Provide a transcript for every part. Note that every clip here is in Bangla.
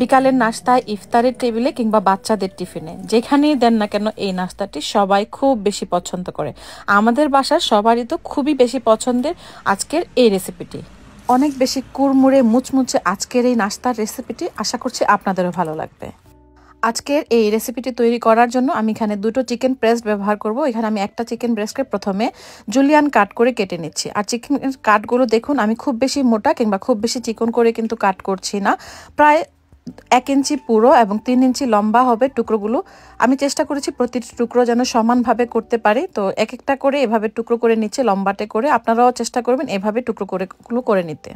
বিকালের নাস্তায়, ইফতারের টেবিলে কিংবা বাচ্চাদের টিফিনে যেখানেই দেন না কেন এই নাস্তাটি সবাই খুব বেশি পছন্দ করে। আমাদের বাসার সবারই তো খুবই বেশি পছন্দের আজকের এই রেসিপিটি। অনেক বেশি কুড়মুড়ে মুচমুচে আজকের এই নাস্তার রেসিপিটি, আশা করছি আপনাদেরও ভালো লাগবে। আজকের এই রেসিপিটি তৈরি করার জন্য আমি এখানে দুটো চিকেন ব্রেস্ট ব্যবহার করব। এখানে আমি একটা চিকেন ব্রেস্টকে প্রথমে জুলিয়ান কাট করে কেটে নিচ্ছি। আর চিকেন কাটগুলো দেখুন, আমি খুব বেশি মোটা কিংবা খুব বেশি চিকন করে কিন্তু কাট করছি না। প্রায় 1 ইঞ্চি পুরো এবং 3 ইঞ্চি লম্বা হবে টুকরোগুলো। আমি চেষ্টা করেছি প্রতিটি টুকরো যেন সমানভাবে করতে পারি, তো এক একটা করে এভাবে টুকরো করে নিচ্ছে লম্বাটে করে। আপনারাও চেষ্টা করবেন এভাবে টুকরো করে নিতে।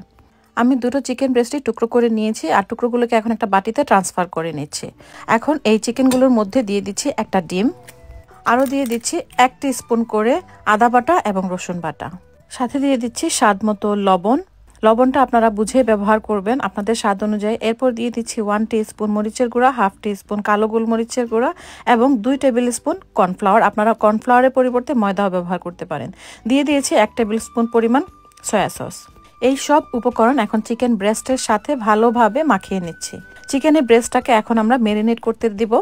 আমি দুটো চিকেন ব্রেস্টই টুকরো করে নিয়েছি আর টুকরোগুলোকে এখন একটা বাটিতে ট্রান্সফার করে নিচ্ছি। এখন এই চিকেনগুলোর মধ্যে দিয়ে দিচ্ছি একটা ডিম, আরও দিয়ে দিচ্ছি 1 টিস্পুন করে আদা বাটা এবং রসুন বাটা, সাথে দিয়ে দিচ্ছি স্বাদ মতো লবণ। লবণটা আপনারা বুঝে ব্যবহার করবেন আপনাদের স্বাদ অনুযায়ী। এরপর দিয়ে দিচ্ছি 1 টিস্পুন মরিচের গুঁড়া, 1/2 টিস্পুন কালো গোলমরিচের গুঁড়া এবং 2 টেবিল স্পুন কর্নফ্লাওয়ার। আপনারা কর্নফ্লাওয়ারের পরিবর্তে ময়দাও ব্যবহার করতে পারেন। দিয়ে দিয়েছি 1 টেবিল স্পুন পরিমাণ সয়া সস। এই সব উপকরণ এখন চিকেন ব্রেস্টের সাথে ভালোভাবে মাখিয়ে নিচ্ছি। চিকেনের ব্রেস্টটাকে এখন আমরা ম্যারিনেট করতে দিব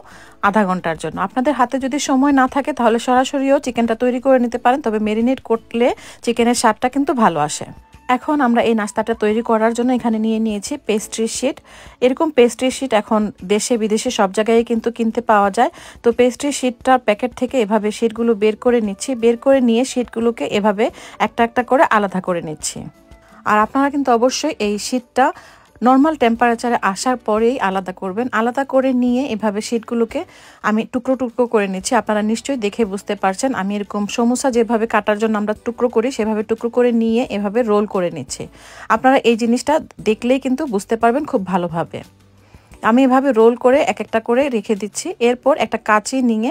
আধা ঘন্টার জন্য। আপনাদের হাতে যদি সময় না থাকে তাহলে সরাসরিও চিকেনটা তৈরি করে নিতে পারেন, তবে ম্যারিনেট করলে চিকেনের স্বাদটা কিন্তু ভালো আসে। এখন আমরা এই নাস্তাটা তৈরি করার জন্য এখানে নিয়ে নিয়েছি পেস্ট্রি শিট। এরকম পেস্ট্রি শিট এখন দেশে বিদেশে সব জায়গায় কিন্তু কিনতে পাওয়া যায়। তো পেস্ট্রি শিটটার প্যাকেট থেকে এভাবে শিটগুলো বের করে নিচ্ছি। বের করে নিয়ে শিটগুলোকে এভাবে একটা একটা করে আলাদা করে নিচ্ছি। আর আপনারা কিন্তু অবশ্যই এই শীটটা নর্মাল টেম্পারেচারে আসার পরেই আলাদা করবেন। আলাদা করে নিয়ে এভাবে শীটগুলোকে আমি টুকরো টুকরো করে নিচ্ছি। আপনারা নিশ্চয়ই দেখে বুঝতে পারছেন আমি এরকম সমোসা যেভাবে কাটার জন্য আমরা টুকরো করি সেভাবে টুকরো করে নিয়ে এভাবে রোল করে নিচ্ছি। আপনারা এই জিনিসটা দেখলেই কিন্তু বুঝতে পারবেন খুব ভালোভাবে। আমি এভাবে রোল করে এক একটা করে রেখে দিচ্ছি। এরপর একটা কাঁচি নিয়ে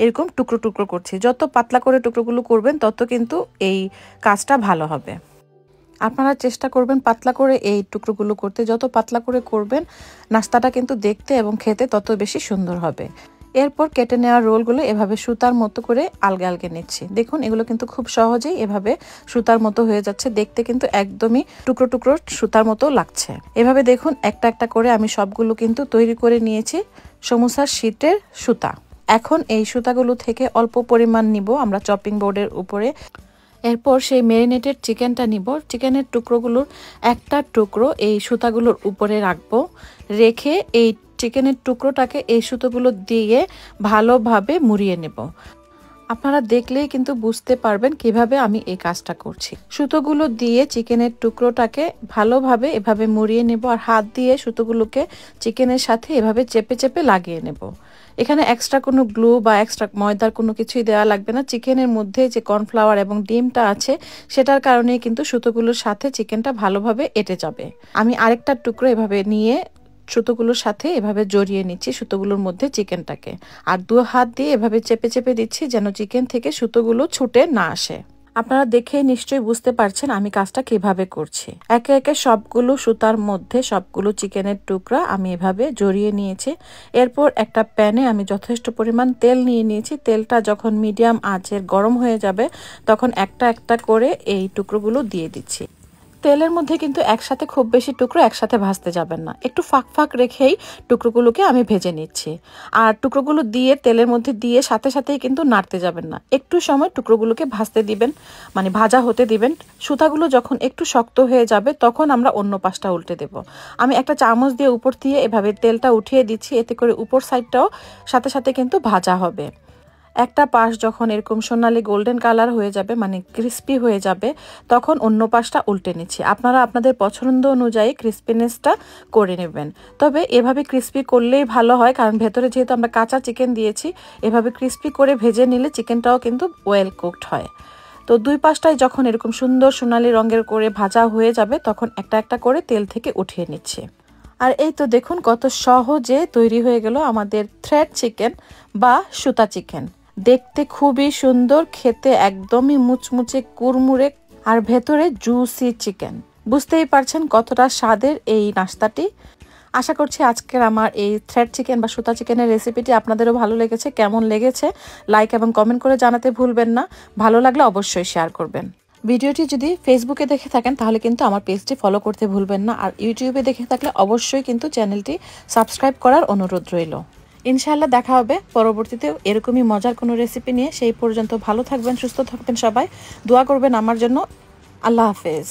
এরকম টুকরো টুকরো করছি। যত পাতলা করে টুকরোগুলো করবেন তত কিন্তু এই কাজটা ভালো হবে। আপনারা চেষ্টা করবেন পাতলা করে এই টুকরোগুলো করতে। যত পাতলা করে করবেন নাস্তাটা কিন্তু দেখতে এবং খেতে তত বেশি সুন্দর হবে। এরপর কেটে নেওয়া রোলগুলো এভাবে সুতার মতো করে আলগে আলগে নিচ্ছি। দেখুন এগুলো কিন্তু খুব সহজেই এভাবে সুতার মতো হয়ে যাচ্ছে। দেখতে কিন্তু একদমই টুকরো টুকরো সুতার মতো লাগছে। এভাবে দেখুন একটা একটা করে আমি সবগুলো কিন্তু তৈরি করে নিয়েছি সমোসার শীটের সুতা। এখন এই সুতাগুলো থেকে অল্প পরিমাণ নিব আমরা চপিং বোর্ডের উপরে। এরপর সেই ম্যারিনেটেড চিকেনটা নিব। চিকেনের টুকরোগুলোর একটা টুকরো এই সুতাগুলোর উপরে রাখবো। রেখে এই চিকেনের টুকরোটাকে এই সুতোগুলো দিয়ে ভালোভাবে মুড়িয়ে নেব। আপনারা দেখলেই কিন্তু বুঝতে পারবেন কিভাবে আমি এই কাজটা করছি। সুতোগুলো দিয়ে চিকেনের টুকরোটাকে ভালোভাবে এভাবে মুড়িয়ে নেব আর হাত দিয়ে সুতোগুলোকে চিকেনের সাথে এভাবে চেপে চেপে লাগিয়ে নেব। এখানে এক্সট্রা কোনো গ্লু বা এক্সট্রা ময়দার কোনো কিছুই দেওয়া লাগবে না। চিকেনের মধ্যে যে কর্নফ্লাওয়ার এবং ডিমটা আছে সেটার কারণেই কিন্তু সুতোগুলোর সাথে চিকেনটা ভালোভাবে এঁটে যাবে। আমি আরেকটা টুকরো এভাবে নিয়ে সুতোগুলোর সাথে এভাবে জড়িয়ে নিচ্ছি সুতোগুলোর মধ্যে চিকেনটাকে, আর 2 হাত দিয়ে এভাবে চেপে চেপে দিচ্ছি যেন চিকেন থেকে সুতোগুলো ছুটে না আসে। আপনারা দেখে নিশ্চয়ই বুঝতে পারছেন আমি কাজটা কিভাবে করছি। একে একে সবগুলো সুতার মধ্যে সবগুলো চিকেনের টুকরা আমি এভাবে জড়িয়ে নিয়েছি। এরপর একটা প্যানে আমি যথেষ্ট পরিমাণ তেল নিয়ে নিয়েছি। তেলটা যখন মিডিয়াম আঁচের গরম হয়ে যাবে তখন একটা একটা করে এই টুকরোগুলো দিয়ে দিচ্ছি। তেলের মধ্যে কিন্তু একসাথে খুব বেশি টুকরো একসাথে ভাজতে যাবেন না, একটু ফাঁক ফাঁক রেখেই টুকরোগুলোকে আমি ভেজে নিচ্ছি। আর টুকরোগুলো দিয়ে তেলের মধ্যে দিয়ে সাথে সাথেই কিন্তু নাড়তে যাবেন না, একটু সময় টুকরোগুলোকে ভাজতে দিবেন, মানে ভাজা হতে দিবেন। সুতাগুলো যখন একটু শক্ত হয়ে যাবে তখন আমরা অন্য পাশটা উল্টে দেব। আমি একটা চামচ দিয়ে উপর দিয়ে এভাবে তেলটা উঠিয়ে দিচ্ছি, এতে করে উপর সাইডটাও সাথে সাথে কিন্তু ভাজা হবে। একটা পাশ যখন এরকম সোনালি গোল্ডেন কালার হয়ে যাবে, মানে ক্রিস্পি হয়ে যাবে, তখন অন্য পাশটা উল্টে নিচ্ছি। আপনারা আপনাদের পছন্দ অনুযায়ী ক্রিস্পিনেসটা করে নেবেন। তবে এভাবে ক্রিস্পি করলেই ভালো হয়, কারণ ভেতরে যেহেতু আমরা কাঁচা চিকেন দিয়েছি, এভাবে ক্রিস্পি করে ভেজে নিলে চিকেনটাও কিন্তু ওয়েল কুকড হয়। তো 2 পাশটাই যখন এরকম সুন্দর সোনালি রঙের করে ভাজা হয়ে যাবে তখন একটা একটা করে তেল থেকে উঠিয়ে নিচ্ছি। আর এই তো দেখুন কত সহজে তৈরি হয়ে গেল আমাদের থ্রেড চিকেন বা সুতা চিকেন। দেখতে খুবই সুন্দর, খেতে একদমই মুচমুচে কুরমুরে আর ভেতরে জুসি চিকেন। বুঝতেই পারছেন কতটা স্বাদের এই নাস্তাটি। আশা করছি আজকের আমার এই থ্রেড চিকেন বা সুতা চিকেনের রেসিপিটি আপনাদেরও ভালো লেগেছে। কেমন লেগেছে লাইক এবং কমেন্ট করে জানাতে ভুলবেন না। ভালো লাগলে অবশ্যই শেয়ার করবেন। ভিডিওটি যদি ফেসবুকে দেখে থাকেন তাহলে কিন্তু আমার পেজটি ফলো করতে ভুলবেন না, আর ইউটিউবে দেখে থাকলে অবশ্যই কিন্তু চ্যানেলটি সাবস্ক্রাইব করার অনুরোধ রইল। ইনশাআল্লাহ দেখা হবে পরবর্তীতে এরকমই মজার কোনো রেসিপি নিয়ে। সেই পর্যন্ত ভালো থাকবেন, সুস্থ থাকবেন, সবাই দোয়া করবেন আমার জন্য। আল্লাহ হাফেজ।